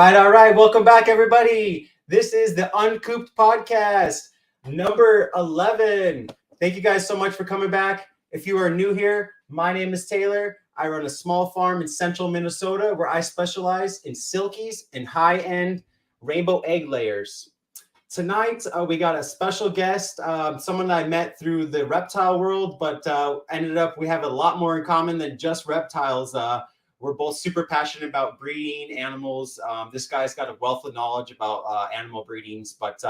All right. Welcome back, everybody. This is the Uncooped podcast, number 11. Thank you guys so much for coming back. If you are new here, my name is Taylor. I run a small farm in central Minnesota where I specialize in silkies and high-end rainbow egg layers. Tonight, we got a special guest, someone I met through the reptile world, but ended up we have a lot more in common than just reptiles. We're both super passionate about breeding animals. This guy's got a wealth of knowledge about animal breedings. But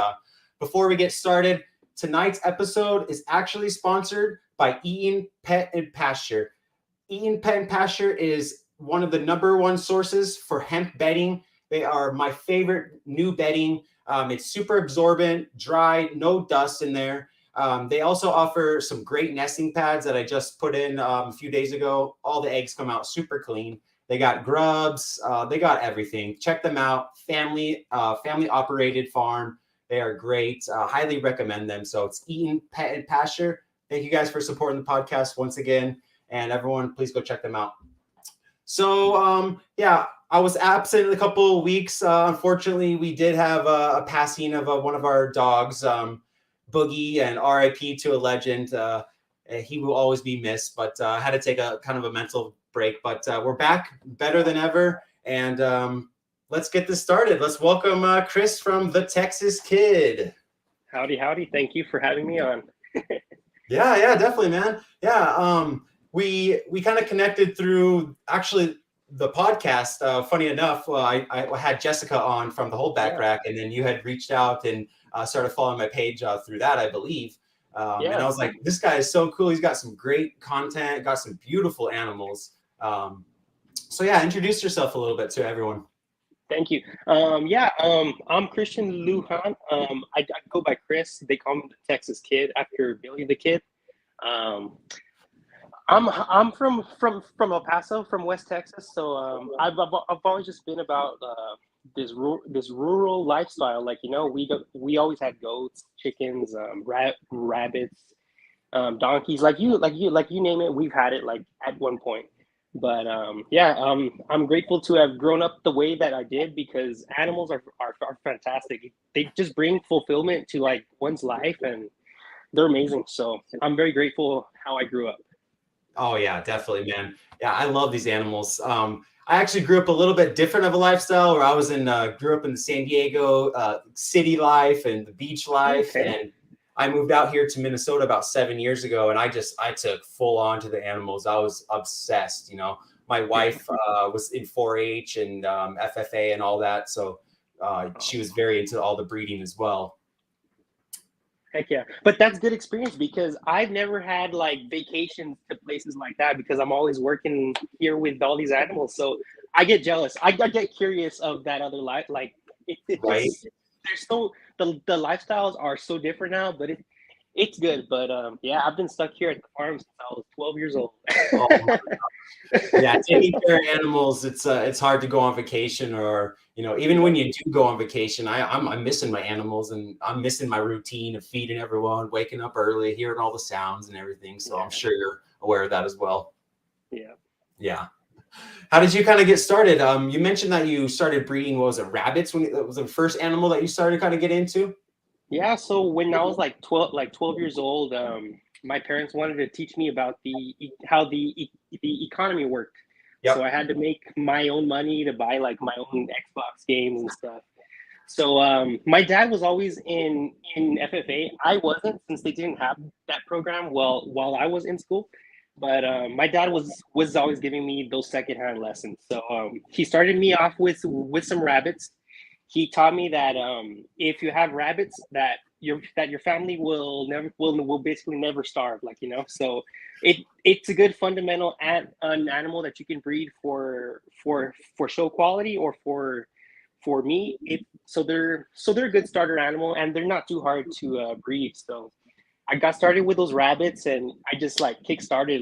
before we get started, tonight's episode is actually sponsored by Eaton Pet and Pasture. Eaton Pet and Pasture is one of the number one sources for hemp bedding. They are my favorite new bedding. It's super absorbent, dry, no dust in there. They also offer some great nesting pads that I just put in a few days ago. All the eggs come out super clean. They got grubs. They got everything. Check them out. Family operated farm. They are great. Highly recommend them. So it's Eaton Pet and Pasture. Thank you guys for supporting the podcast once again. And everyone, please go check them out. So, I was absent a couple of weeks. Unfortunately, we did have a passing of one of our dogs, Boogie, and RIP to a legend. He will always be missed, but I had to take a kind of a mental break. But we're back better than ever. And let's get this started. Let's welcome Chris from the Texas Kid. Howdy, howdy. Thank you for having me on. Yeah, definitely, man. Yeah, we kind of connected through actually the podcast. Funny enough, I had Jessica on from the Holdback Rack, and then you had reached out and started following my page through that, I believe. And I was like, this guy is so cool. He's got some great content, got some beautiful animals. So introduce yourself a little bit to everyone. Thank you. I'm Christian Lujan. I go by Chris. They call me the Texas Kid after Billy the Kid. I'm from El Paso, from West Texas. So I've always just been about this rural lifestyle. Like, we always had goats, chickens, rabbits, donkeys. Like you name it, we've had it like at one point. But I'm grateful to have grown up the way that I did, because animals are fantastic. They just bring fulfillment to like one's life, and they're amazing. So I'm very grateful how I grew up. Oh yeah, definitely, man. Yeah, I love these animals. I actually grew up a little bit different of a lifestyle, where I was grew up in San Diego, city life and the beach life. Okay. And I moved out here to Minnesota about 7 years ago, and I took full on to the animals. I was obsessed. My wife was in 4-H and FFA and all that, so she was very into all the breeding as well. Heck yeah. But that's good experience, because I've never had like vacations to places like that, because I'm always working here with all these animals. So I get jealous. I get curious of that other life. Like right. There's so the lifestyles are so different now, but it's good. But I've been stuck here at the farm since I was 12 years old. Yeah, taking care of animals, it's hard to go on vacation, or even when you do go on vacation, I'm missing my animals, and I'm missing my routine of feeding everyone, waking up early, hearing all the sounds and everything. So I'm sure you're aware of that as well. Yeah. How did you kind of get started? You mentioned that you started breeding, what was it, rabbits? When that was the first animal that you started to kind of get into? Yeah, so when I was like 12 years old, my parents wanted to teach me about how the economy worked. Yep. So I had to make my own money to buy like my own Xbox games and stuff. So my dad was always in FFA. I wasn't, since they didn't have that program while I was in school. But my dad was always giving me those secondhand lessons. So he started me off with some rabbits. He taught me that if you have rabbits, that your family will basically never starve, So it's a good fundamental an animal that you can breed for show quality or for meat. So they're a good starter animal, and they're not too hard to breed. So I got started with those rabbits, and I just like kick-started,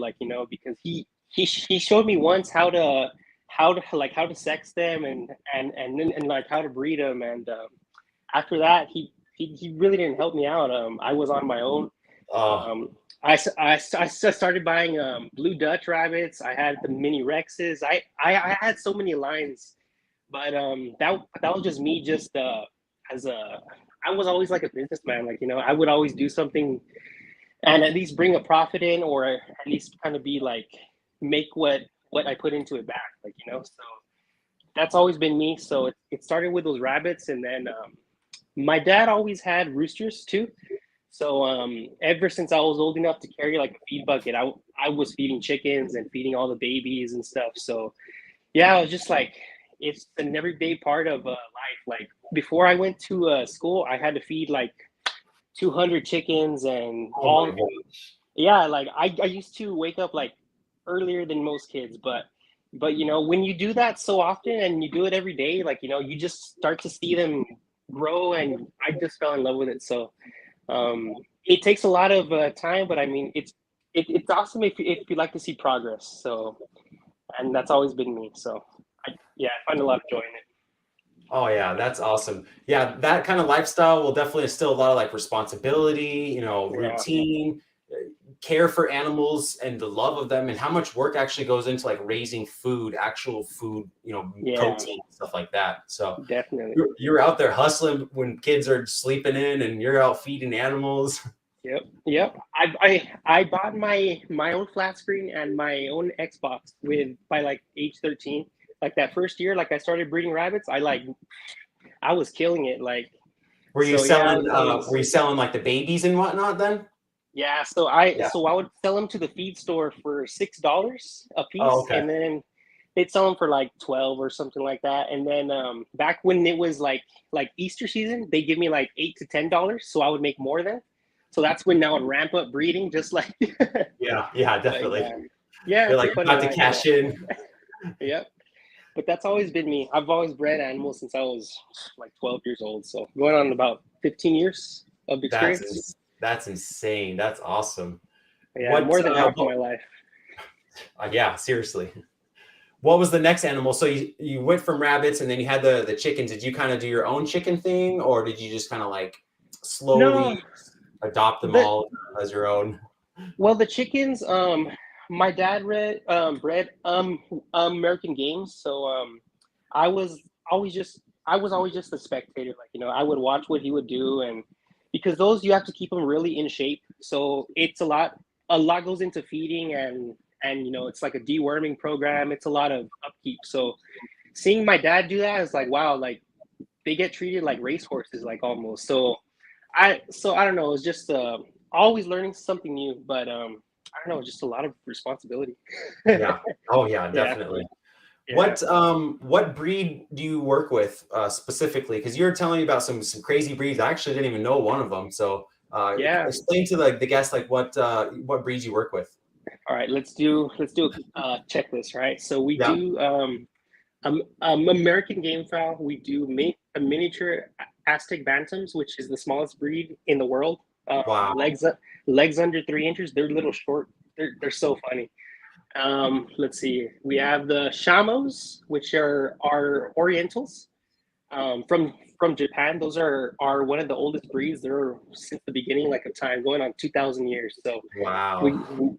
because he showed me once how to sex them and like how to breed them, and after that he really didn't help me out. I was on my own. I started buying blue Dutch rabbits. I had the mini Rexes. I had so many lines But that was just me, just as a I was always like a businessman. Like, I would always do something and at least bring a profit in, or at least kind of be like make what I put into it back. Like, so that's always been me. So it started with those rabbits, and then my dad always had roosters too. So ever since I was old enough to carry like a feed bucket, I was feeding chickens and feeding all the babies and stuff. So yeah, I was just like, it's an everyday part of life. Like before I went to school, I had to feed like 200 chickens and Oh my all. gosh. Yeah, like I used to wake up like earlier than most kids, but when you do that so often and you do it every day, like you just start to see them grow, and I just fell in love with it. So it takes a lot of time, but I mean it's awesome if you like to see progress. So, and that's always been me. So yeah, I find a lot of joy in it. Oh yeah, that's awesome. Yeah, that kind of lifestyle will definitely instill a lot of like responsibility, Yeah, routine, care for animals and the love of them, and how much work actually goes into like raising food, actual food, yeah, protein, stuff like that. So definitely. you're out there hustling when kids are sleeping in and you're out feeding animals. Yep, yep. I bought my own flat screen and my own Xbox with by like age 13. Like that first year, like I started breeding rabbits, I was killing it. Like Were you so yeah, selling like the babies and whatnot then? yeah. So I Yeah. so I would sell them to the feed store for $6 a Oh, piece, okay. and then they'd sell them for like 12 or something like that. And then back when it was like Easter season, they give me like $8 to $10, so I would make more then. So that's when now I would ramp up breeding, just like. Yeah, yeah, But definitely. yeah, yeah, You're it's a like funny about to life. cash in. Yep. But that's always been me. I've always bred animals since I was like 12 years old. So going on about 15 years of That's experience. that's insane. That's awesome. Yeah, What? more than half of my life. Yeah, seriously. What was the next animal? So you went from rabbits and then you had the chickens. Did you kind of do your own chicken thing, or did you just kind of like slowly No, adopt them the all as your own? well, the chickens. My dad bred American games, so I was I was always just a spectator. Like I would watch what he would do, and because those you have to keep them really in shape. So it's a lot goes into feeding, and it's like a deworming program. It's a lot of upkeep. So seeing my dad do that is like, wow, like they get treated like racehorses, like almost. So I don't know. It's just always learning something new, but I don't know, just a lot of responsibility. Yeah. Oh yeah, Yeah, definitely. yeah, What breed do you work with specifically? Because you're telling me about some crazy breeds. I actually didn't even know one of them. So yeah. explain to the guests like what breeds you work with. All right, let's do a checklist, right? So we Yeah. do American game fowl. We do a miniature Aztec bantams, which is the smallest breed in the world. Wow. Legs under 3 inches. They're little short. They're so funny. Let's see. We have the shamos, which are Orientals from Japan. Those are one of the oldest breeds. They're since the beginning, like of time, going on 2,000 years. So Wow.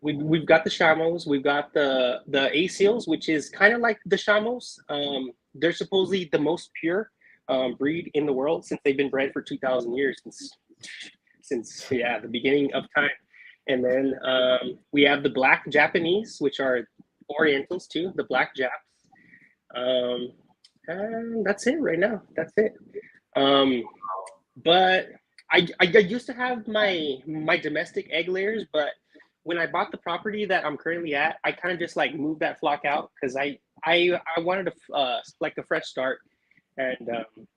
we've got the shamos. We've got the A seals, which is kind of like the shamos. They're supposedly the most pure breed in the world since they've been bred for 2,000 years since yeah the beginning of time. And then we have the black Japanese, which are Orientals too, the black Japs. Um, and that's it right now. That's it. Um, but I used to have my domestic egg layers, but when I bought the property that I'm currently at, I kind of just like moved that flock out because I wanted like a fresh start, and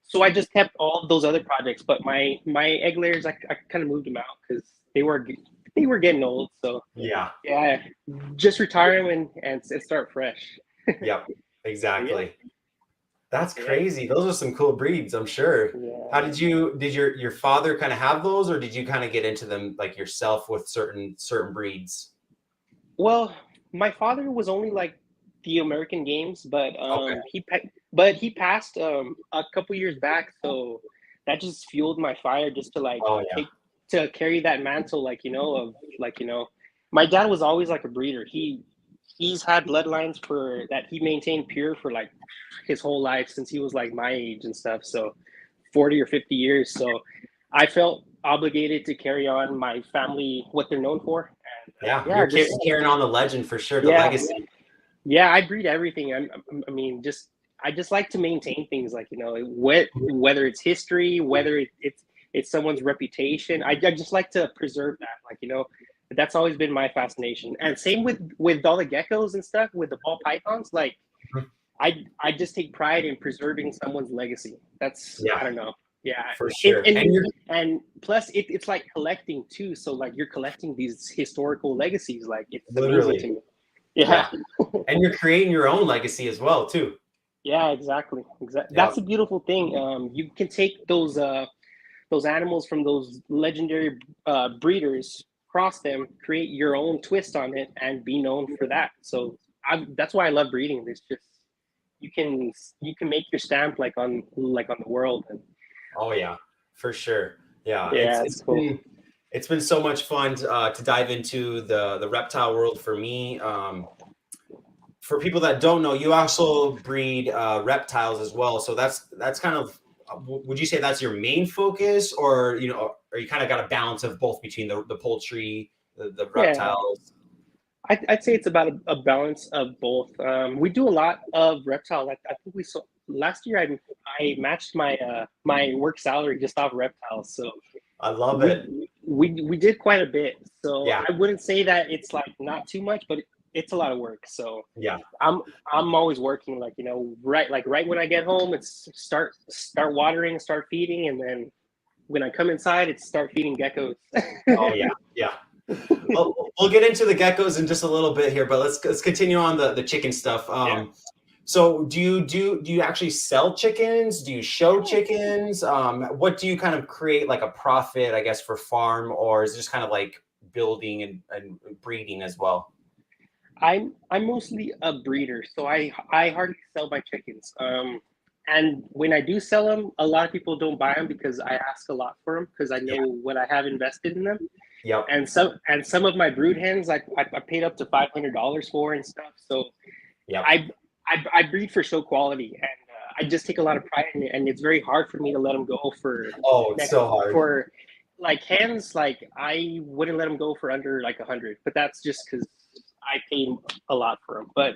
so I just kept all of those other projects. But my egg layers, I kind of moved them out because they were getting old. So Yeah. yeah, just retire them and start fresh. Yep. But yeah, Exactly. That's yeah, crazy. Those are some cool breeds, I'm sure. How yeah. did your father kind of have those, or did you kind of get into them like yourself with certain breeds? Well, my father was only like the American games, but Okay. he passed a couple years back, so that just fueled my fire just to like Oh yeah. take to carry that mantle, like of like my dad was always like a breeder. he's had bloodlines for that he maintained pure for like his whole life since he was like my age and stuff. So 40 or 50 years. So I felt obligated to carry on my family, what they're known for. And you're carrying on the legend for sure, the legacy. Yeah, I breed everything. I mean, I just like to maintain things, like, you know, whether it's history, whether it's someone's reputation. I just like to preserve that, like, you know, that's always been my fascination. And same with all the geckos and stuff, with the ball pythons, like I just take pride in preserving someone's legacy. That's I don't know. Yeah, for sure. And plus it's like collecting too. So like you're collecting these historical legacies. Like it's literally amazing to me. Yeah. And you're creating your own legacy as well too. Yeah, exactly. That's a beautiful thing. You can take those animals from those legendary breeders, cross them, create your own twist on it, and be known for that. So that's why I love breeding. It's just you can make your stamp like on the world. And oh yeah, for sure. Yeah, it's cool. It's been so much fun to dive into the reptile world for me. For people that don't know, you also breed reptiles as well. So that's kind of, would you say that's your main focus, or you know, or you kind of got a balance of both between the poultry, the reptiles? I'd say it's about a balance of both. We do a lot of reptile. I think we saw last year. I matched my my work salary just off reptiles. So I love it. We did quite a bit. So I wouldn't say that it's like not too much, but it's a lot of work. So I'm always working, like, you know, right when I get home, it's start watering, start feeding, and then when I come inside, it's start feeding geckos. Oh yeah. We'll get into the geckos in just a little bit here, but let's continue on the chicken stuff. So do you actually sell chickens? Do you show chickens? What do you kind of create, like a profit, I guess, for farm, or is it just kind of like building and breeding as well? I'm mostly a breeder, so I hardly sell my chickens. And when I do sell them, a lot of people don't buy them because I ask a lot for them, because I know what I have invested in them. Yep. And some of my brood hens, like I paid up to $500 for and stuff. So I breed for show quality, and I just take a lot of pride in it. And it's very hard for me to let them go for it's so hard for like hens. Like I wouldn't let them go for under like 100, but that's just because I paid a lot for them. But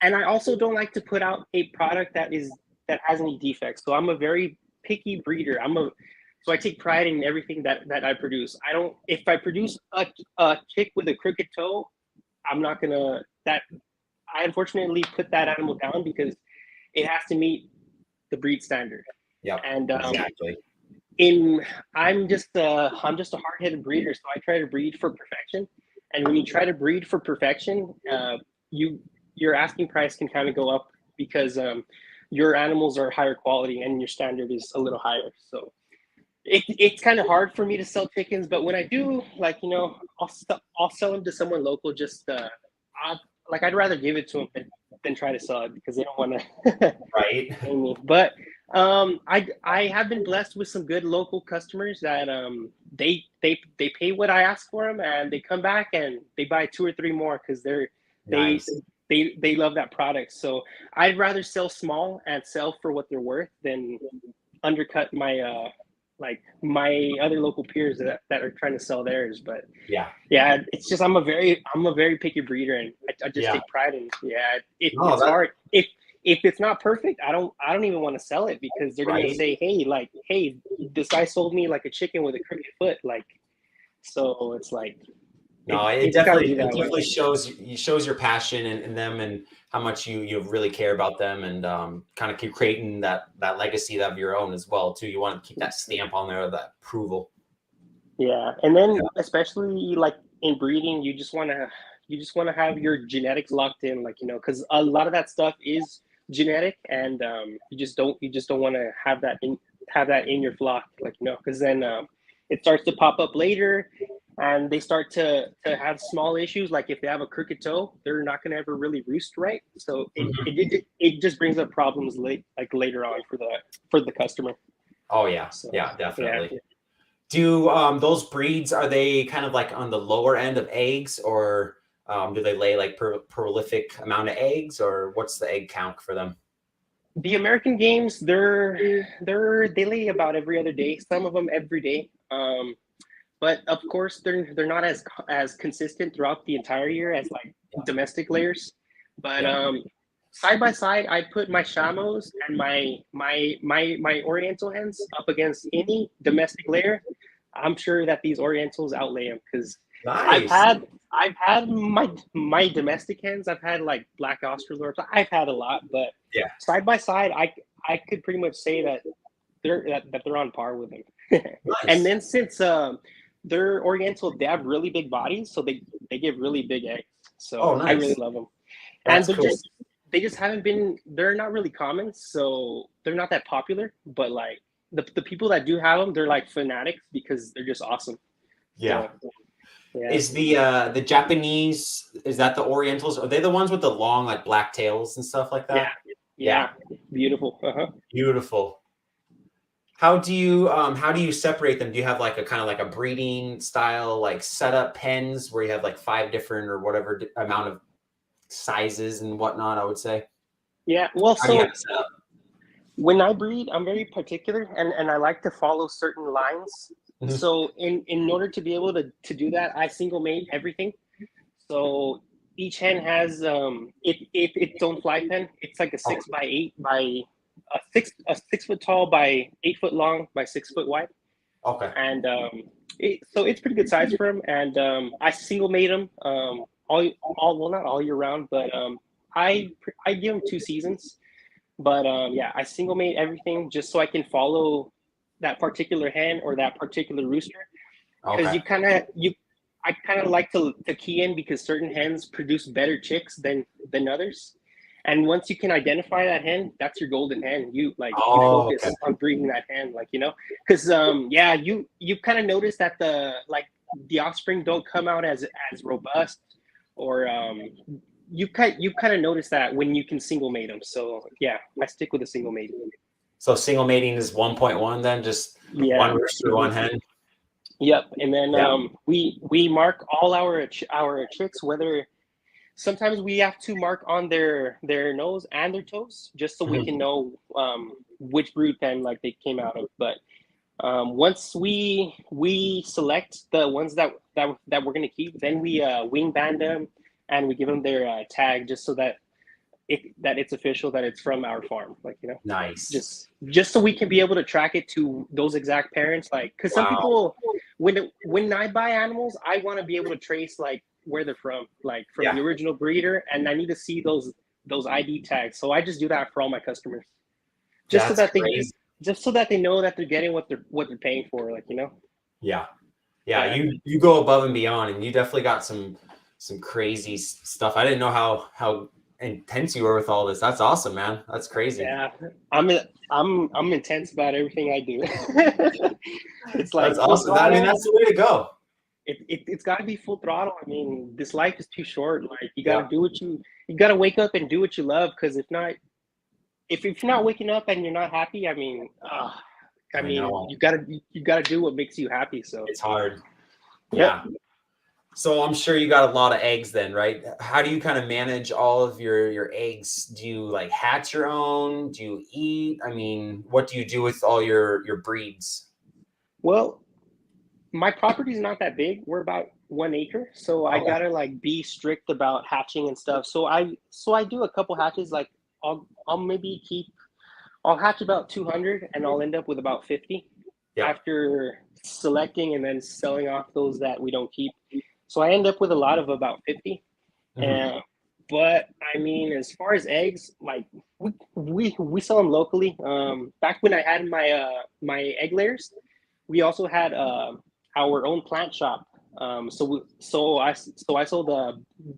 and I also don't like to put out a product that has any defects. So I'm a very picky breeder. So I take pride in everything that I produce. If I produce a chick with a crooked toe, I'm not gonna I unfortunately put that animal down because it has to meet the breed standard. Yeah. And exactly. I'm just a hard-headed breeder, so I try to breed for perfection. And when you try to breed for perfection, your asking price can kind of go up because your animals are higher quality and your standard is a little higher. So it's kind of hard for me to sell chickens, but when I do, like, you know, I'll sell them to someone local. Just I'd rather give it to them than try to sell it because they don't want to right. pay me. But I have been blessed with some good local customers that they pay what I ask for them, and they come back and they buy 2 or 3 more because they love that product. So I'd rather sell small and sell for what they're worth than undercut my my other local peers that are trying to sell theirs. But it's just I'm a very picky breeder, and I just take pride in it's hard. If it's not perfect, I don't even want to sell it because they're gonna say, hey, this guy sold me like a chicken with a crooked foot, like. So it's like, it definitely shows your passion in them and how much you really care about them, and kind of keep creating that legacy of your own as well too. You want to keep that stamp on there, that approval. Yeah, and then especially like in breeding, you just want to have your genetics locked in, like, you know, because a lot of that stuff is genetic, and you just don't want to have that in your flock, like, you know, because then it starts to pop up later. And they start to have small issues, like if they have a crooked toe, they're not going to ever really roost right. So it just brings up problems later on for the customer. Oh yeah, so, definitely. Yeah. Do those breeds, are they kind of like on the lower end of eggs, or Do they lay like prolific amount of eggs, or what's the egg count for them? The American games, they lay about every other day. Some of them every day. But of course, they're not as consistent throughout the entire year as like domestic layers. But side by side, I put my Shamos and my Oriental hens up against any domestic layer. I'm sure that these Orientals outlay them because Nice. I've had my domestic hens. I've had like black Australorps. I've had a lot, but side by side, I could pretty much say that they're on par with them. Nice. And then since they're Oriental, they have really big bodies, so they give really big eggs. So nice. I really love them. That's and cool. They just haven't been. They're not really common, so they're not that popular. But like the people that do have them, they're like fanatics because they're just awesome. Yeah. So, yeah. Is the Japanese, is that the Orientals? Are they the ones with the long like black tails and stuff like that? Yeah. Beautiful. Beautiful. How do you separate them? Do you have like a kind of like a breeding style like setup pens where you have like 5 different or whatever amount of sizes and whatnot? I would say. Yeah. Well, How do you so have it set up? when I breed, I'm very particular, and I like to follow certain lines. Mhm. So in order to be able to do that, I single mate everything. So each hen has its own fly pen. It's like a 6x8 by a 6 foot tall by 8 foot long by 6 foot wide. Okay. And so it's pretty good size for them. And I single mate them all well, not all year round, but I give them 2 seasons. But yeah, I single mate everything just so I can follow that particular hen or that particular rooster, because I kind of like to key in because certain hens produce better chicks than others. And once you can identify that hen, that's your golden hen. You focus on breeding that hen, because you kind of notice that the offspring don't come out as robust, or you kind of notice that when you can single mate them. So yeah, I stick with a single mate. So single mating is 1.1 then, just one rooster, one hen. Yep, and then we mark all our chicks. Whether sometimes we have to mark on their nose and their toes just so we can know which brood pen like they came out of. But once we select the ones that we're gonna keep, then we wing band them and we give them their tag just so that it's official that it's from our farm, Nice. Just so we can be able to track it to those exact parents, because some people, when I buy animals, I want to be able to trace like where they're from the original breeder, and I need to see those ID tags. So I just do that for all my customers, just so that they know that they're getting what they're paying for, Yeah. You go above and beyond, and you definitely got some crazy stuff. I didn't know how intense you were with all this. That's awesome, man. That's crazy. Yeah, I'm intense about everything I do. It's like that's awesome. I mean, that's the way to go. It's got to be full throttle. I mean, this life is too short. Like you got to do you got to wake up and do what you love. Because if you're not waking up and you're not happy, I mean, you gotta do what makes you happy. So it's hard. Yeah. So I'm sure you got a lot of eggs then, right? How do you kind of manage all of your eggs? Do you like hatch your own? Do you eat? I mean, what do you do with all your breeds? Well, my property is not that big. We're about 1 acre. So I gotta be strict about hatching and stuff. So I do a couple hatches. Like I'll hatch about 200 and I'll end up with about 50 after selecting and then selling off those that we don't keep. So I end up with a lot of about 50. But I mean, as far as eggs, like we sell them locally. Back when I had my egg layers, we also had our own plant shop. So I sold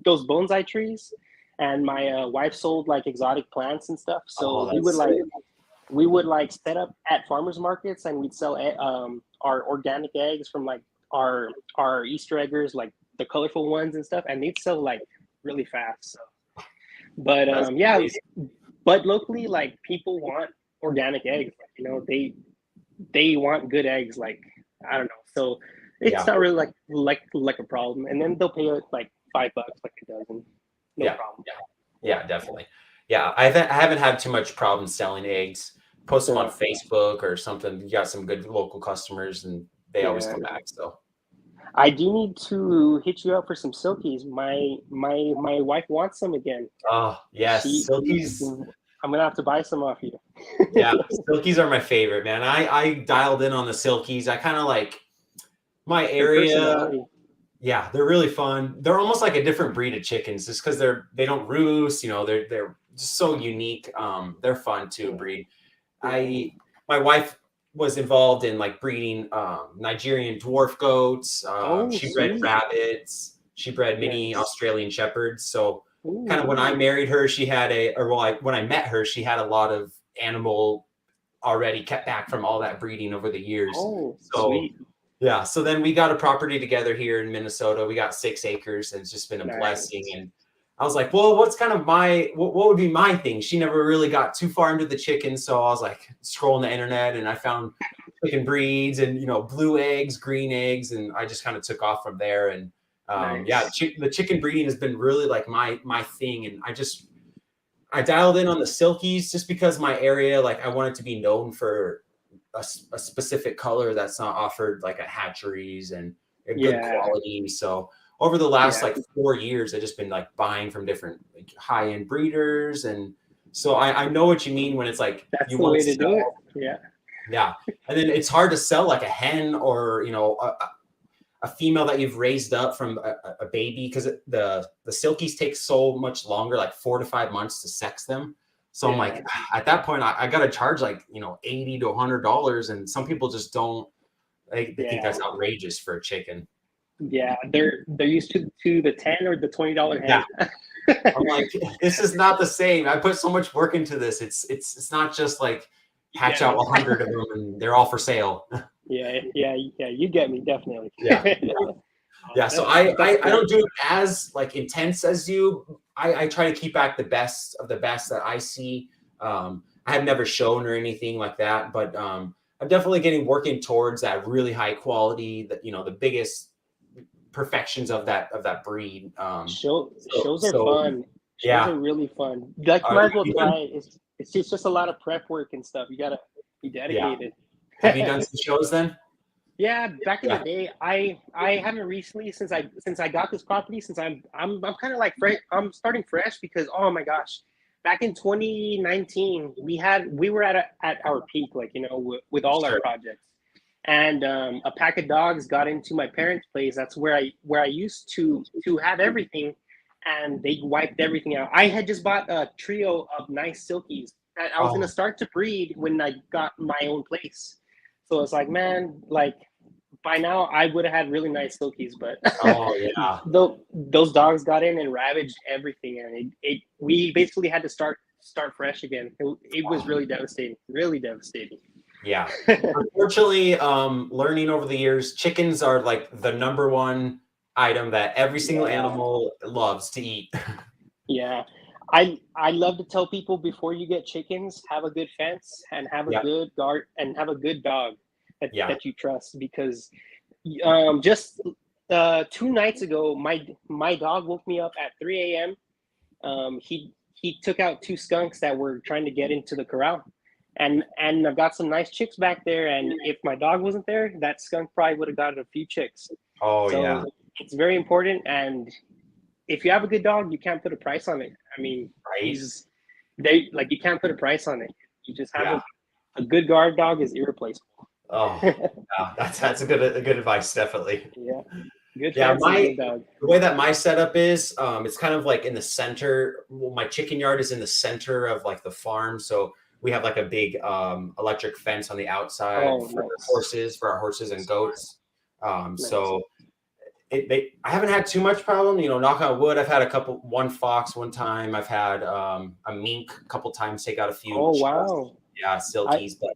those bonsai trees, and my wife sold like exotic plants and stuff. So we would set up at farmers markets, and we'd sell our organic eggs from like our Easter eggers, like the colorful ones and stuff, and they'd sell like really fast. So, but but locally, like people want organic eggs. They want good eggs. Like I don't know. So it's not really like a problem. And then they'll pay like $5 like a dozen. No problem. Yeah, definitely. Yeah, I haven't had too much problem selling eggs. Post them on Facebook or something. You got some good local customers, and they always come back. So I do need to hit you up for some silkies. My wife wants some again. Oh yes, silkies. I'm gonna have to buy some off you. Yeah, silkies are my favorite, man. I dialed in on the silkies. I kind of like my area. Yeah, they're really fun. They're almost like a different breed of chickens, just because they don't roost. You know, they're just so unique. They're fun to breed. My wife was involved in like breeding Nigerian dwarf goats. She bred rabbits. She bred mini Australian shepherds. So kind of when I married her, she had when I met her, she had a lot of animal already kept back from all that breeding over the years. Oh, so sweet. Yeah, so then we got a property together here in Minnesota. We got 6 acres, and it's just been a blessing. And I was like, well, what's kind of what would be my thing? She never really got too far into the chickens, so I was like scrolling the internet, and I found chicken breeds and blue eggs, green eggs, and I just kind of took off from there. And the chicken breeding has been really like my thing, and I dialed in on the silkies just because my area, like I want it to be known for a specific color that's not offered like at hatcheries and good quality. So over the last like 4 years, I've just been like buying from different like high-end breeders. And so I know what you mean when it's like, that's the way to do it. Yeah. And then it's hard to sell like a hen or, a female that you've raised up from a baby, because the silkies take so much longer, like 4 to 5 months to sex them. So I'm like, at that point, I got to charge like, $80 to $100. And some people just don't, they think that's outrageous for a chicken. Yeah. They're used to the $10 or the $20 hen. Yeah. I'm like, this is not the same. I put so much work into this. It's not just like hatch out 100 of them and they're all for sale. Yeah. You get me, definitely. Yeah. So I don't do it as like intense as you. I try to keep back the best of the best that I see. I have never shown or anything like that, but I'm definitely working towards that really high quality, that the biggest perfections of that breed. Shows are fun. Shows are really fun. Like, you might as well try it. It's just a lot of prep work and stuff. You gotta be dedicated. Have you done some shows then? Yeah, back in the day, I haven't recently since I got this property. Since I'm kind of like I'm starting fresh, because oh my gosh, back in 2019 we were at our peak, like with all our projects, and a pack of dogs got into my parents' place. That's where I used to have everything, and they wiped everything out. I had just bought a trio of nice silkies that I was gonna start to breed when I got my own place. So it's like, man, like by now I would have had really nice silkies, but those dogs got in and ravaged everything, and we basically had to start fresh again. It was really devastating. Yeah. Unfortunately, learning over the years, chickens are like the number one item that every single animal loves to eat. Yeah. I love to tell people, before you get chickens, have a good fence and have a good guard and have a good dog that you trust, because just 2 nights ago, my dog woke me up at 3 a.m. He took out 2 skunks that were trying to get into the corral, and I've got some nice chicks back there, and if my dog wasn't there, that skunk probably would have gotten a few chicks. It's very important, and if you have a good dog, you can't put a price on it. I mean, you can't put a price on it. You just have a good guard dog is irreplaceable. Oh, that's a good advice, definitely. Yeah. Good. The way that my setup is, it's kind of like in the center. Well, my chicken yard is in the center of like the farm, so we have like a big electric fence on the outside for our horses and goats. So I haven't had too much problem. Knock on wood. I've had one fox one time. I've had a mink a couple times take out a few. Oh wow. Yeah, silkies, but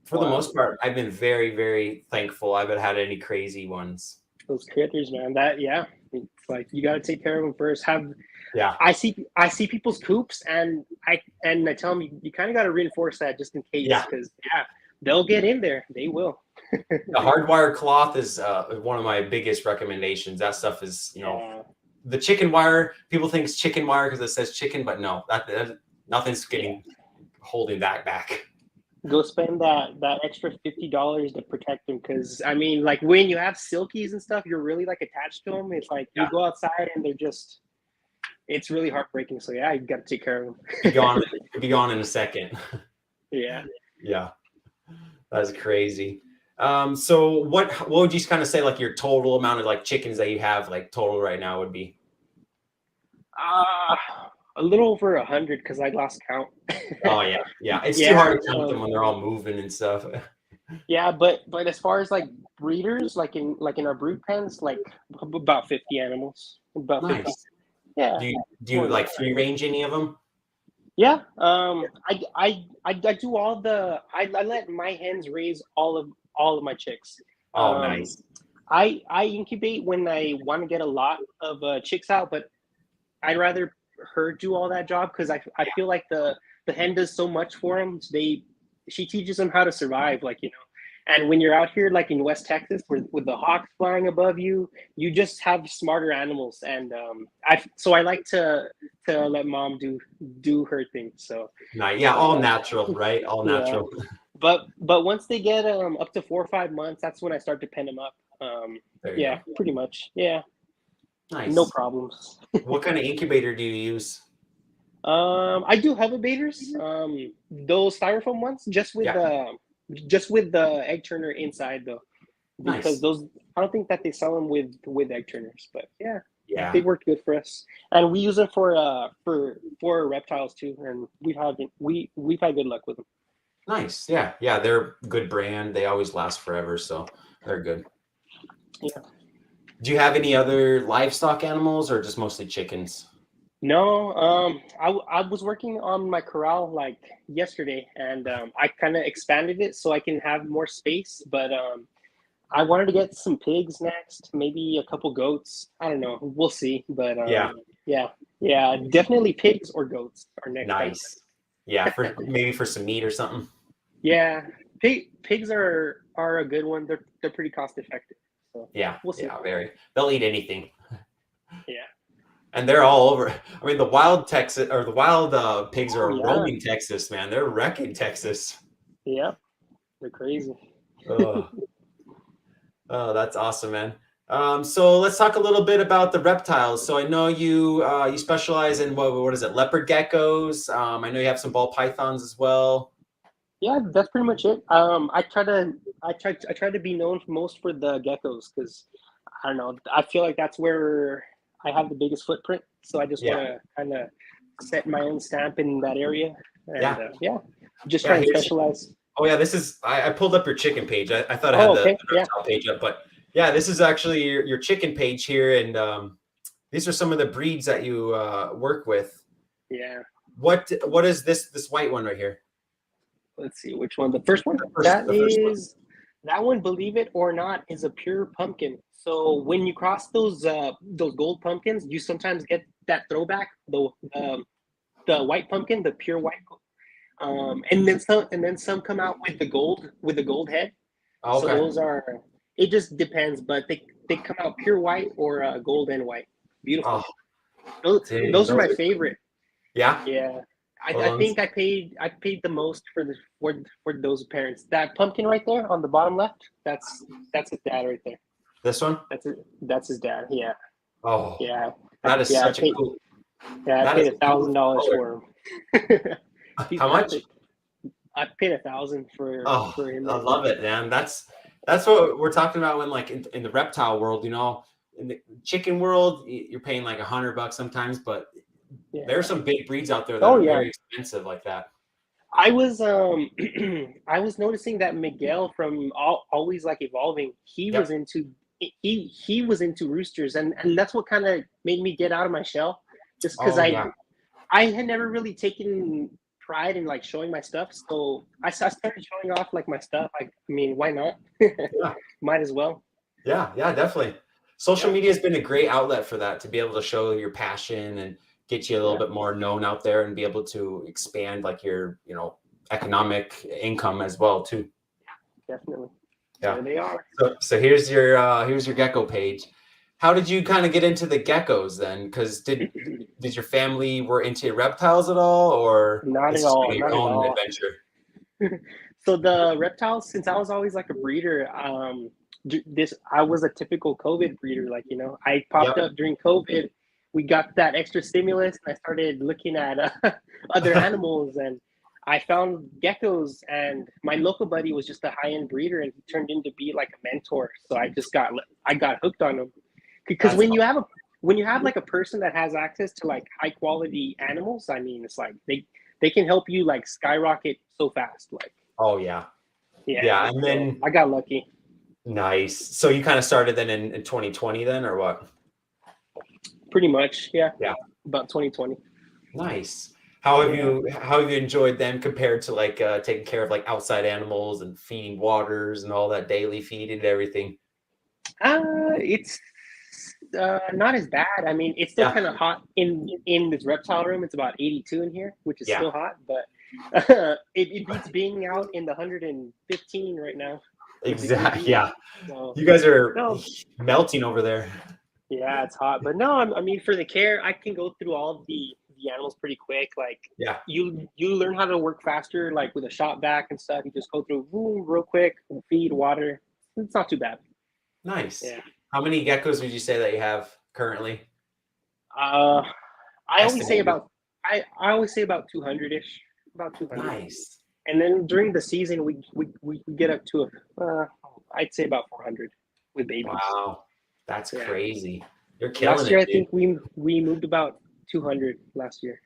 for the most part, I've been very, very thankful. I haven't had any crazy ones. Those critters, man. It's like you got to take care of them first. I see people's coops, and I tell them you kind of got to reinforce that just in case, because they'll get in there. They will. The hardwire cloth is one of my biggest recommendations. That stuff is the chicken wire, people think it's chicken wire because it says chicken, but no, that nothing's holding that back. Go spend that extra $50 to protect them, because I mean, like when you have silkies and stuff, you're really like attached to them. It's like you go outside and it's really heartbreaking. So yeah, you got to take care of them. Be gone in a second. Yeah. Yeah, that's crazy. So what would you kind of say like your total amount of like chickens that you have like total right now would be? A little over 100 because I lost count. Oh yeah. It's too hard to count them when they're all moving and stuff. Yeah, but as far as like breeders, like in our brood pens, like about 50 animals. About nice. 50. Yeah. Do you like free range any of them? Yeah. I do all the. I let my hens raise all of my chicks. Oh, nice. I incubate when I want to get a lot of chicks out, but I'd rather her do all that job because I feel like the hen does so much for them. She teaches them how to survive, like, you know. And when you're out here, like in West Texas, with the hawks flying above you, you just have smarter animals. And I like to let mom do her thing. So nice. Yeah, all natural, right? All natural. Yeah. But once they get up to 4 or 5 months, that's when I start to pen them up. Yeah, pretty much. Yeah. Nice. No problems. What kind of incubator do you use? I do Hovabators. Those styrofoam ones, just with the egg turner inside though, because those I don't think that they sell them with egg turners. But yeah, they work good for us, and we use them for reptiles too, and we've had good luck with them. Nice. Yeah, they're a good brand. They always last forever, so they're good. Yeah. Do you have any other livestock animals or just mostly chickens? No, I was working on my corral like yesterday, and I kind of expanded it so I can have more space. But I wanted to get some pigs next, maybe a couple goats. I don't know. We'll see. But yeah, definitely pigs or goats are next. Nice. Yeah, maybe for some meat or something. Yeah, pigs are a good one. They're pretty cost effective. So yeah, we'll see. Yeah, they'll eat anything. Yeah. And they're all over. I mean, the wild Texas or the wild pigs are roaming Texas, man. They're wrecking Texas. Yeah, they're crazy. Oh, that's awesome, man. So let's talk a little bit about the reptiles. So I know you specialize in what is it? Leopard geckos. I know you have some ball pythons as well. Yeah, that's pretty much it. I try to be known most for the geckos because I don't know. I feel like that's where I have the biggest footprint. So I just want to kind of set my own stamp in that area. And, just try to specialize. Oh yeah, this is I pulled up your chicken page. I thought I had the reptile page up, but yeah, this is actually your chicken page here, and these are some of the breeds that you work with. Yeah. What is this white one right here? Let's see which one. The first one. That one, believe it or not, is a pure pumpkin. So when you cross those gold pumpkins, you sometimes get that throwback, the white pumpkin, the pure white. And then some come out with the gold head. Okay. So those are. It just depends, but they come out pure white or gold and white. Beautiful. Oh, those are my favorite. Yeah. Yeah. I think I paid the most for those parents. That pumpkin right there on the bottom left, that's his dad right there. This one? That's his dad. Yeah. Oh. Yeah. That is such a cool. Yeah, I paid $1,000 for him. How much? I paid $1,000 for him. I love it, man. That's what we're talking about when like in the reptile world, you know, in the chicken world, you're paying like $100 sometimes, but there are some big breeds out there that are very expensive like that. I was I was noticing that Miguel from Always Like Evolving, he was into roosters, and that's what kind of made me get out of my shell, just because I had never really taken pride in like showing my stuff, so I started showing off like my stuff. I mean, why not? Might as well. Yeah, definitely. Social media has been a great outlet for that, to be able to show your passion and get you a little bit more known out there and be able to expand like your, economic income as well too. Yeah, definitely. Yeah, there they are. So here's your gecko page. How did you kind of get into the geckos then? Because did your family were into reptiles at all, or Not it's at just all. kind of your Not at own all. adventure? So the reptiles, since I was always like a breeder, I was a typical COVID breeder. Like, I popped Yep. up during COVID. We got that extra stimulus, and I started looking at other animals, and I found geckos. And my local buddy was just a high end breeder, and he turned into be like a mentor. So I got hooked on him because That's when you have like a person that has access to like high quality animals, I mean, it's like they can help you like skyrocket so fast, like. oh yeah. Yeah, Yeah. And so then I got lucky. nice. So you kind of started then in 2020 then, or what? Pretty much, yeah. Yeah. About 2020. Nice. How have Yeah. you enjoyed them compared to like taking care of like outside animals and feeding waters and all that daily feeding and everything? It's not as bad. I mean, it's still Yeah. kind of hot in this reptile room. It's about 82 in here, which is Yeah. still hot, but it beats being out in the 115 right now with the Exactly. UV. Yeah. So You guys are no, melting over there. yeah, it's hot, but no, I mean, for the care, I can go through all of the animals pretty quick. Like Yeah. you learn how to work faster, like with a shop vac and stuff. You just go through boom, real quick, feed, water. It's not too bad. Nice. Yeah. How many geckos would you say that you have currently? Uh, I always say Estimated. about I always say about 200 ish, about 200, Nice. and then during the season we get up to I'd say about 400 with babies. Wow. That's Yeah. crazy. You're killing Last year it, I dude. think we moved about 200 last year.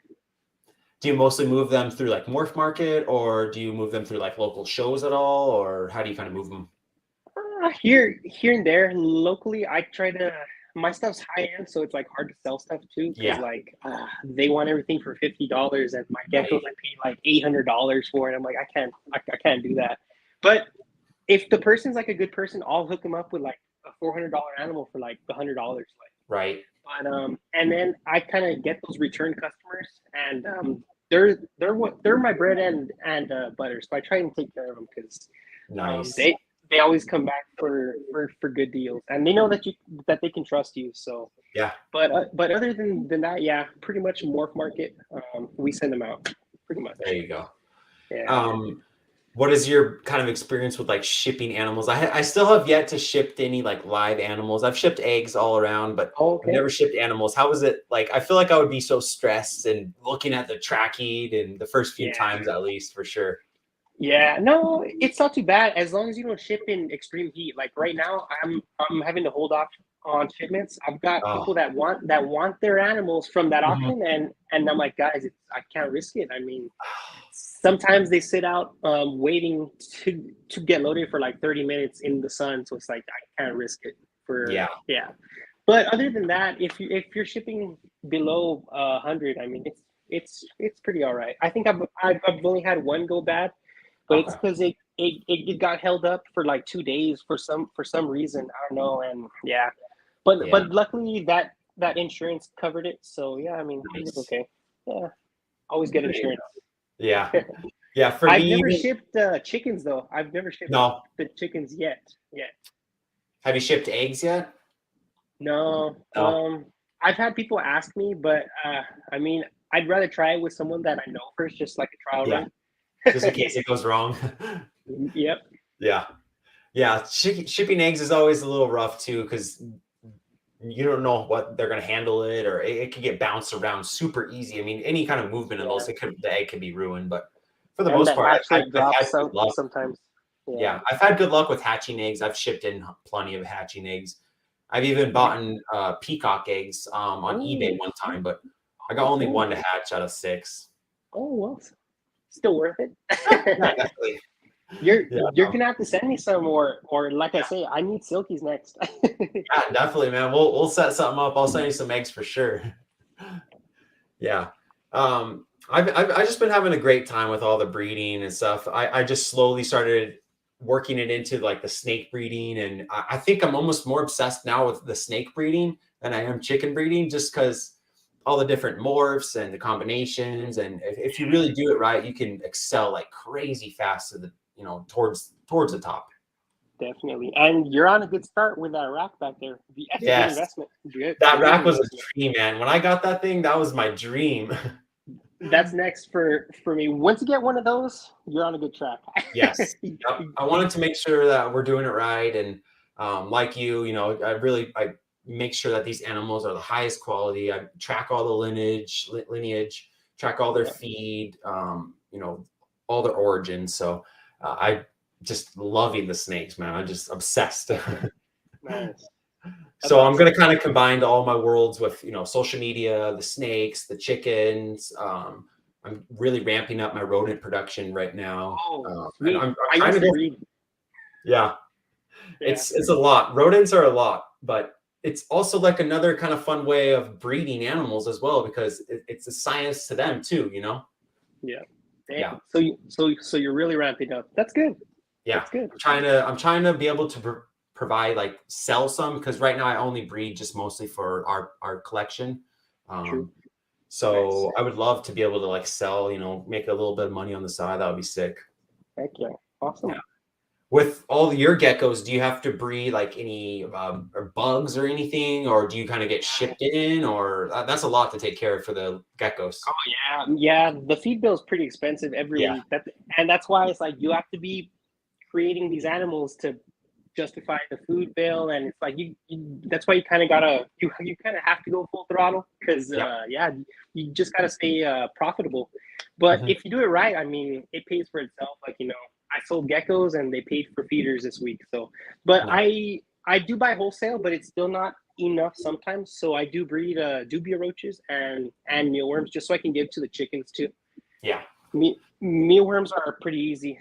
Do you mostly move them through like Morph Market, or do you move them through like local shows at all, or how do you kind of move them? Here and there locally, I try to. My stuff's high end, so it's like hard to sell stuff too, because Yeah. like they want everything for $50, and my geckos Right. I paid like $800 for, and I'm like, I can't do that. But if the person's like a good person, I'll hook them up with like a $400 animal for like $100. Like, Right. but and then I kind of get those return customers, and they're my bread and butter, so I try and take care of them because Nice. they always come back for good deals, and they know that they can trust you. So Yeah. but other than that, yeah, pretty much Morph Market. We send them out pretty much. There you go. Yeah. What is your kind of experience with like shipping animals? I still have yet to ship any like live animals. I've shipped eggs all around, but I've Okay. never shipped animals. How is it like? I feel like I would be so stressed and looking at the tracking and the first few Yeah. times at least for sure. Yeah, no, it's not too bad as long as you don't ship in extreme heat. Like right now, I'm having to hold off on shipments. I've got Oh, people that want their animals from that mhm. auction, and I'm like, guys, I can't risk it. I mean, sometimes they sit out waiting to get loaded for like 30 minutes in the sun, so it's like I can't risk it for Yeah. yeah. But other than that, if you're shipping below 100, I mean, it's pretty all right. I think I've only had one go bad, but it's Okay. because it got held up for like 2 days for some reason. I don't know, and yeah, Yeah. but luckily that insurance covered it. So yeah, I mean it was Nice. okay. Yeah, always get insurance. Yeah. Yeah. For I've me, never shipped chickens though. I've never shipped no. the chickens yet. Yet. Have you shipped eggs yet? No. No. I've had people ask me, but I mean, I'd rather try it with someone that I know first, just like a trial Yeah. run. Just in case it goes wrong. Yep. Yeah. Yeah. Shipping eggs is always a little rough too, because you don't know what they're going to handle it, or it could get bounced around super easy. I mean, any kind of movement in Yeah. those, the egg could be ruined. But for the And most that part, hatch rate I've drops had good luck. sometimes. Yeah, I've had good luck with hatching eggs. I've shipped in plenty of hatching eggs. I've even bought peacock eggs on eBay one time, but I got only one to hatch out of 6. Oh well, still worth it. Yeah, definitely. You're gonna have to send me some, or like I say, I need silkies next. Yeah, definitely, man. We'll set something up. I'll send you some eggs for sure. Yeah. I've just been having a great time with all the breeding and stuff. I just slowly started working it into like the snake breeding, and I think I'm almost more obsessed now with the snake breeding than I am chicken breeding, just because all the different morphs and the combinations. And if you really do it right, you can excel like crazy fast to the towards the top. Definitely. And you're on a good start with that rack back there. That's a good investment. That rack was a dream, man. When I got that thing, that was my dream. That's next for me. Once you get one of those, you're on a good track. Yes. Yep. I wanted to make sure that we're doing it right. And like you know, I make sure that these animals are the highest quality. I track all the lineage, track all their feed, you know, all their origins. So I just loving the snakes, man. I'm just obsessed. Nice. So I'm going to kind of combine all my worlds with, you know, social media, the snakes, the chickens. I'm really ramping up my rodent production right now. And I'm trying to breed. Yeah. It's a lot. Rodents are a lot, but it's also like another kind of fun way of breeding animals as well, because it's a science to them too, you know? Yeah. Yeah. So you're really ramping up. That's good. Yeah. That's good. I'm trying to be able to provide, like, sell some, because right now I only breed just mostly for our collection. True. So nice. I would love to be able to, like, sell, you know, make a little bit of money on the side. That would be sick. Heck yeah. Awesome. Yeah. With all your geckos, do you have to breed like any or bugs or anything, or do you kind of get shipped in, or that's a lot to take care of for the geckos? Oh yeah. The feed bill is pretty expensive every week. And that's why it's like you have to be creating these animals to justify the food bill, and it's like you that's why you kind of gotta you kind of have to go full throttle, because you just gotta stay profitable. But if you do it right, I mean, it pays for itself. Like, you know, I sold geckos and they paid for feeders this week. So, but I do buy wholesale, but it's still not enough sometimes. So I do breed dubia roaches and mealworms, just so I can give to the chickens too. Yeah, mealworms are pretty easy.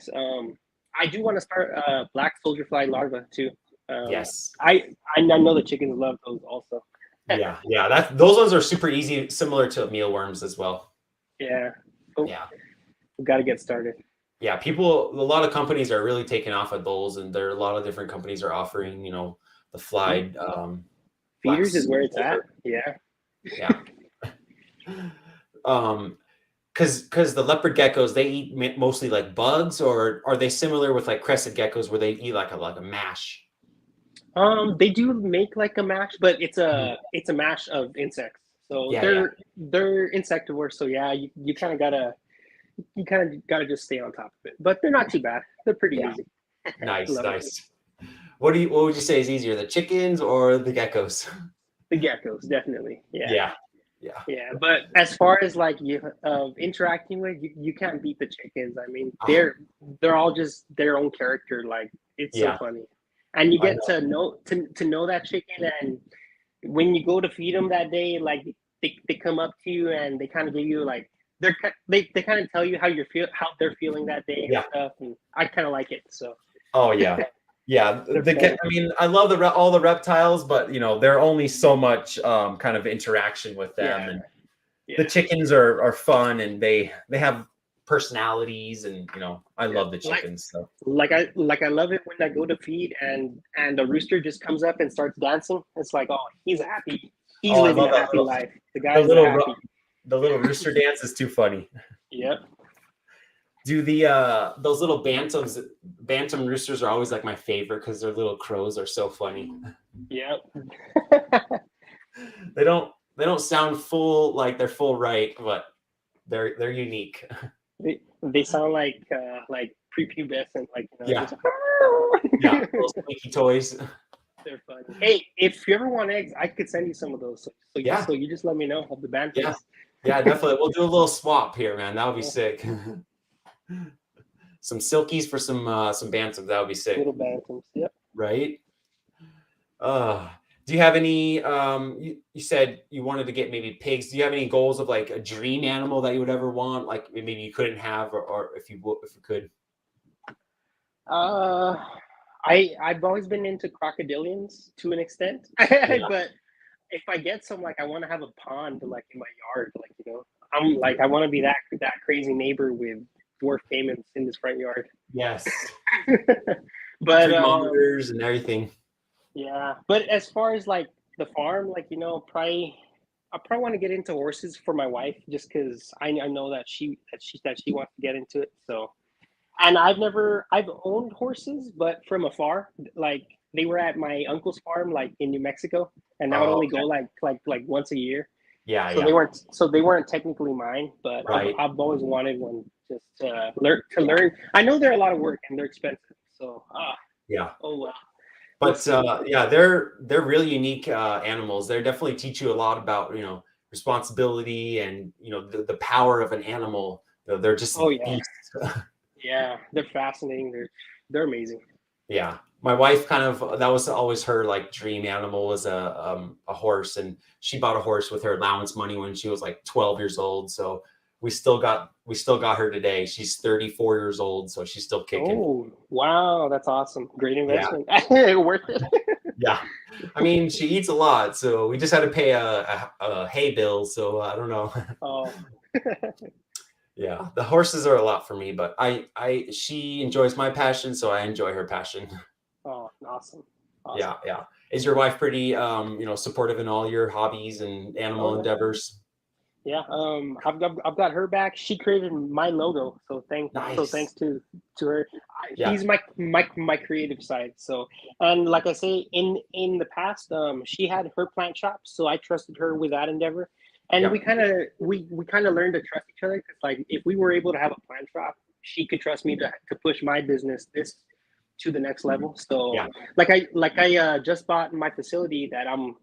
I do want to start black soldier fly larva too. Yes, I know the chickens love those also. yeah. Those ones are super easy, similar to mealworms as well. Yeah. Cool. Yeah. We've got to get started. Yeah, a lot of companies are really taking off at those, and there are a lot of different companies are offering, you know, the fly feeders is where it's at. Yeah. Because the leopard geckos, they eat mostly like bugs, or are they similar with like crested geckos where they eat like a mash? They do make like a mash, but it's a mash of insects. So they're insectivores. So yeah, you kind of gotta just stay on top of it. But they're not too bad. They're pretty easy. Nice. What would you say is easier, the chickens or the geckos? The geckos, definitely. Yeah. But as far as like interacting with, you can't beat the chickens. I mean, they're all just their own character. Like, it's so funny, and you get to know that chicken, and when you go to feed them that day, like they come up to you and they kind of give you like they kind of tell you how they're feeling that day and stuff, and I kind of like it. So. Oh yeah. Yeah, I mean, I love all the reptiles, but you know, there are only so much kind of interaction with them, and the chickens are fun, and they have personalities, and you know, I love the chickens. So like I love it when I go to feed and the rooster just comes up and starts dancing. It's like, oh, he's happy. He's living a happy life. The guy's happy. The little rooster dance is too funny. Yep. Do those little bantam roosters are always like my favorite, because their little crows are so funny. Yep. They don't sound full, like they're full right, but they're unique. They sound like prepubescent, like, you know, little squeaky toys. They're fun. Hey, if you ever want eggs, I could send you some of those. So you just let me know of the bantams. Yeah, definitely. We'll do a little swap here, man. That would be sick. Some silkies for some bantams. That would be sick. Little bantams. Yep. Right. Do you have any? You said you wanted to get maybe pigs. Do you have any goals of like a dream animal that you would ever want? Like maybe you couldn't have, or if you could. I've always been into crocodilians to an extent, but if I get some, like, I want to have a pond like in my yard, like, you know, I'm like, I want to be that crazy neighbor with dwarf caimans in this front yard. Yes. But monitors and everything. Yeah, but as far as like the farm, like, you know, I probably want to get into horses for my wife, just because I know that she wants to get into it. So And I've owned horses, but from afar. Like they were at my uncle's farm, like in New Mexico, and I would Oh, only okay. go like once a year. Yeah, So yeah. they weren't technically mine, but Right. I've always wanted one just to learn. I know they're a lot of work and they're expensive. So Yeah. oh well, we'll But see. yeah, they're really unique animals. They definitely teach you a lot about, responsibility and, the power of an animal. They're just Oh yeah, beasts. yeah, they're fascinating. They're amazing. Yeah. My wife that was always her like dream animal was a horse, and she bought a horse with her allowance money when she was like 12 years old. So we still got her today. She's 34 years old, so she's still kicking. Oh wow, that's awesome. Great Yeah. investment. Worth it. Yeah. I mean, she eats a lot, so we just had to pay a hay bill. So I don't know. Oh Yeah, the horses are a lot for me, but she enjoys my passion, so I enjoy her passion. oh, awesome, awesome. Yeah, yeah. Is your wife pretty, supportive in all your hobbies and Oh animal yeah. endeavors? Yeah, I've got her back. She created my logo, so Nice. thanks to her. Yeah, She's my creative side. So, and like I say, in the past, she had her plant shop, so I trusted her with that endeavor, and yeah, we kind of learned to trust each other because like if we were able to have a plant shop, she could trust me to push my business this to the next level. So yeah. like I just bought my facility that I'm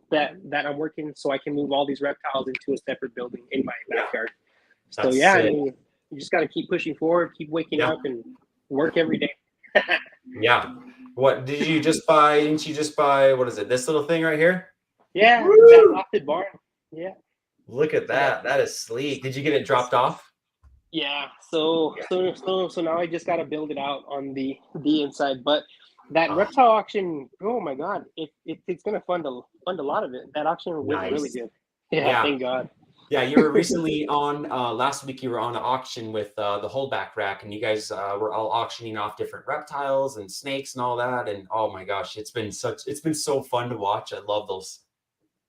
working so I can move all these reptiles into a separate building in my Yeah, backyard. So that's yeah, I sick. mean you just gotta keep pushing forward, keep waking Yeah, up and work every day. yeah. What did you just buy? Didn't you just buy, what is it? This little thing right here? Yeah, that Woo! lofted barn. Yeah. Look at So that that. That is sleek. Did you get it dropped off? yeah. So now I just gotta build it out on the inside. But that Oh, reptile auction, oh my god, it's gonna fund a lot of it. That auction went really nice. good. Yeah, Yeah. thank God. Yeah, you were recently on last week. You were on an auction with the holdback rack, and you guys were all auctioning off different reptiles and snakes and all that. And oh my gosh, it's been so fun to watch. I love those.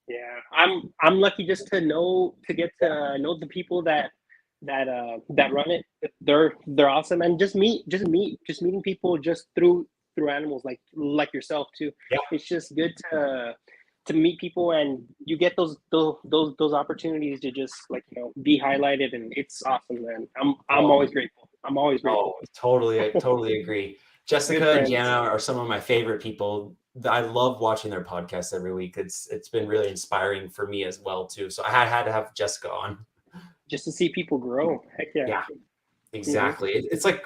Yeah, I'm lucky just to get to know the people that run it. They're awesome, and just meeting people just through animals like yourself too. Yeah, It's just good to meet people, and you get those opportunities to just like be highlighted, and it's awesome, man. I'm oh, always grateful. I'm always oh, grateful. totally, I totally agree. Good Jessica and friends. Jana are some of my favorite people. I love watching their podcasts every week. It's been really inspiring for me as well too. So I had to have Jessica on. Just to see people grow. Heck yeah. Yeah, Hmm. exactly. It's like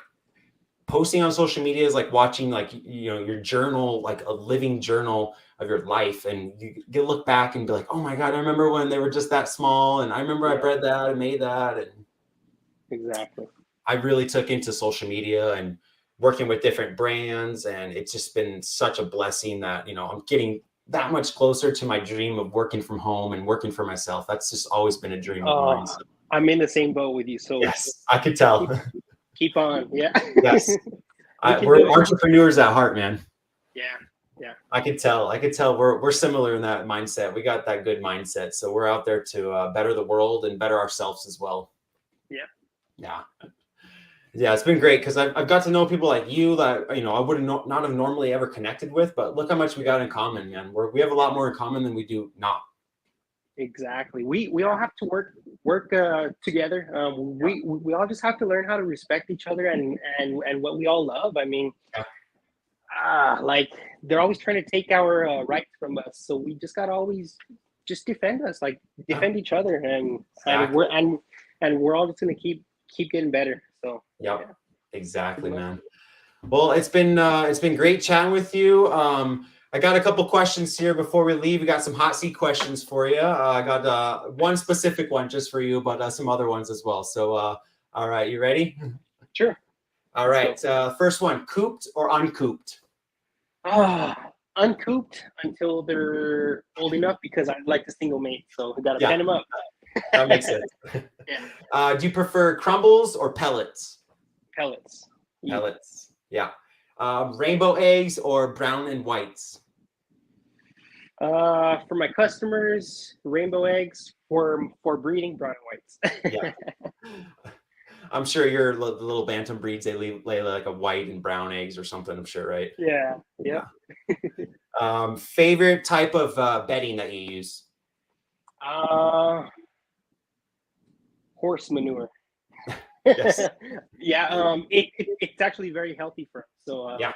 posting on social media is like watching like your journal, like a living journal of your life, and you look back and be like, oh my god, I remember when they were just that small, and I remember I Yeah, bred that and made that. And exactly. I really took into social media and working with different brands, and it's just been such a blessing that I'm getting that much closer to my dream of working from home and working for myself. That's just always been a dream of mine. Oh, So I'm in the same boat with you. So yes, I could tell. keep keep on. Yeah. Yes, We can do we're it. entrepreneurs at heart, man. Yeah. Yeah. I could tell. I could tell we're similar in that mindset. We got that good mindset, so we're out there to better the world and better ourselves as well. Yeah. Yeah, yeah. It's been great because I've got to know people like you that I would not have normally ever connected with. But look how much we got in common, man. We have a lot more in common than we do not. Exactly. We all have to work together. We all just have to learn how to respect each other and what we all love. I mean, Yeah, like they're always trying to take our rights from us, so we just gotta always just defend us, like yeah, defend each other, and exactly. we're all just gonna keep getting better. So Yep, yeah, good exactly, luck. man. Well, it's been great chatting with you. I got a couple questions here before we leave. We got some hot seat questions for you. I got one specific one just for you, but some other ones as well. So, all right, you ready? Sure, All let's go. right. First one: cooped or uncooped? Uncooped until they're old enough because I'd like to single mate, so we gotta Yeah, pen them up. that makes sense. Yeah, Do you prefer crumbles or pellets? pellets. Easy. Pellets. Yeah. Rainbow eggs or brown and whites? For my customers, rainbow eggs for breeding brown and Yeah. whites. I'm sure your little bantam breeds, they lay like a white and brown eggs or something, I'm sure, right? Yeah. Yeah. Favorite type of bedding that you use? Horse manure. Yes. Yeah. It's actually very healthy for us. So Yeah.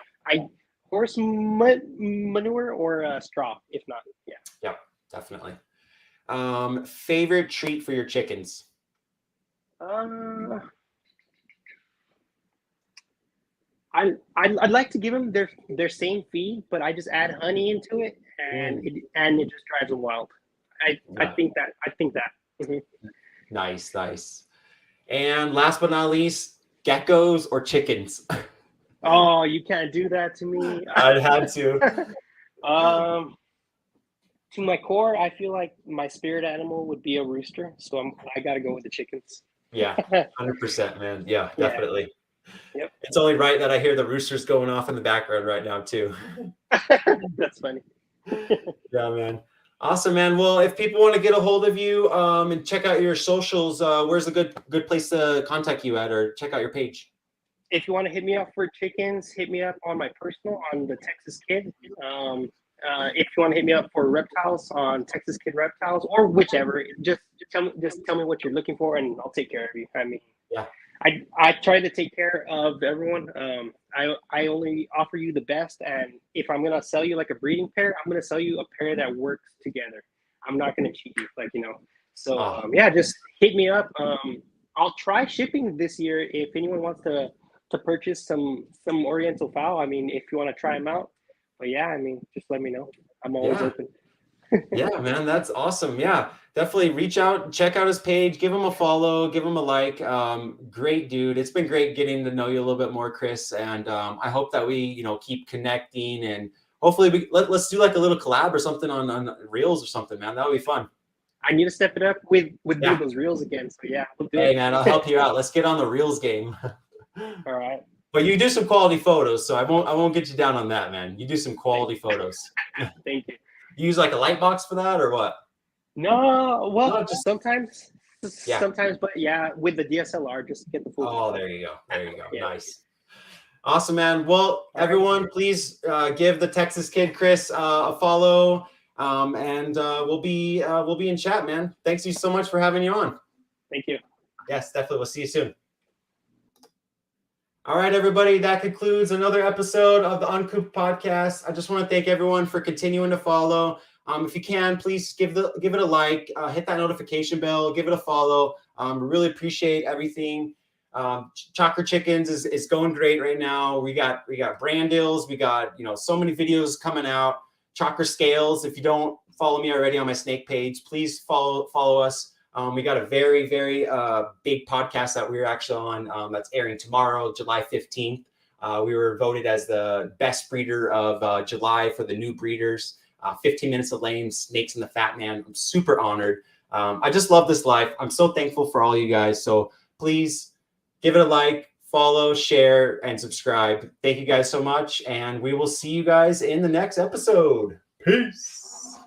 horse manure or straw, if not. Yeah. Yeah, definitely. Favorite treat for your chickens? I'd like to give them their same feed, but I just add honey into it, and it just drives them wild. I think that. Mm-hmm. Nice. And last but not least, geckos or chickens? Oh, you can't do that to me. I had to. To my core, I feel like my spirit animal would be a rooster, so I got to go with the chickens. Yeah, 100%, man. Yeah, definitely. Yep. It's only right that I hear the roosters going off in the background right now too. That's funny. Yeah, man. Awesome, man. Well, if people want to get a hold of you and check out your socials, where's a good place to contact you at, or check out your page? If you want to hit me up for chickens, hit me up on my personal on the Texas Kid. If you want to hit me up for reptiles on Texas Kid Reptiles, or whichever, just tell me what you're looking for, and I'll take care of you. I mean, yeah. I try to take care of everyone. I only offer you the best, and if I'm gonna sell you like a breeding pair, I'm gonna sell you a pair that works together. I'm not gonna cheat you, So yeah, just hit me up. I'll try shipping this year if anyone wants to purchase some Oriental fowl. I mean, if you want to try them out. But yeah, I mean, just let me know. I'm always open. Yeah, man, that's awesome. Yeah, definitely reach out, check out his page, give him a follow, give him a like. Great dude. It's been great getting to know you a little bit more, Chris. And I hope that we, keep connecting, and hopefully let's do like a little collab or something on Reels or something, man. That would be fun. I need to step it up with doing those Reels again. So yeah, we'll do it. Man, I'll help you out. Let's get on the Reels game. All right. But you do some quality photos, so I won't get you down on that, man. You do some quality photos. Thank you. You use like a light box for that, or what? No, well, sometimes, but yeah, with the DSLR, just get the full. Oh, there you go. Yeah. Nice. Awesome, man. Well, everyone, please give the Texas Kid Chris a follow, and we'll be in chat, man. Thanks you so much for having you on. Thank you. Yes, definitely. We'll see you soon. All right, everybody, that concludes another episode of the Uncooped podcast. I just want to thank everyone for continuing to follow. If you can, please give it a like, hit that notification bell, give it a follow. Really appreciate everything. Chakra Chickens is going great right now. We got brand deals. We got so many videos coming out. Chakra Scales. If you don't follow me already on my snake page, please follow us. We got a very, very big podcast that we're actually on that's airing tomorrow, July 15th. We were voted as the best breeder of July for the new breeders. 15 minutes of lame, Snakes and the Fat Man. I'm super honored. I just love this life. I'm so thankful for all you guys. So please give it a like, follow, share, and subscribe. Thank you guys so much. And we will see you guys in the next episode. Peace.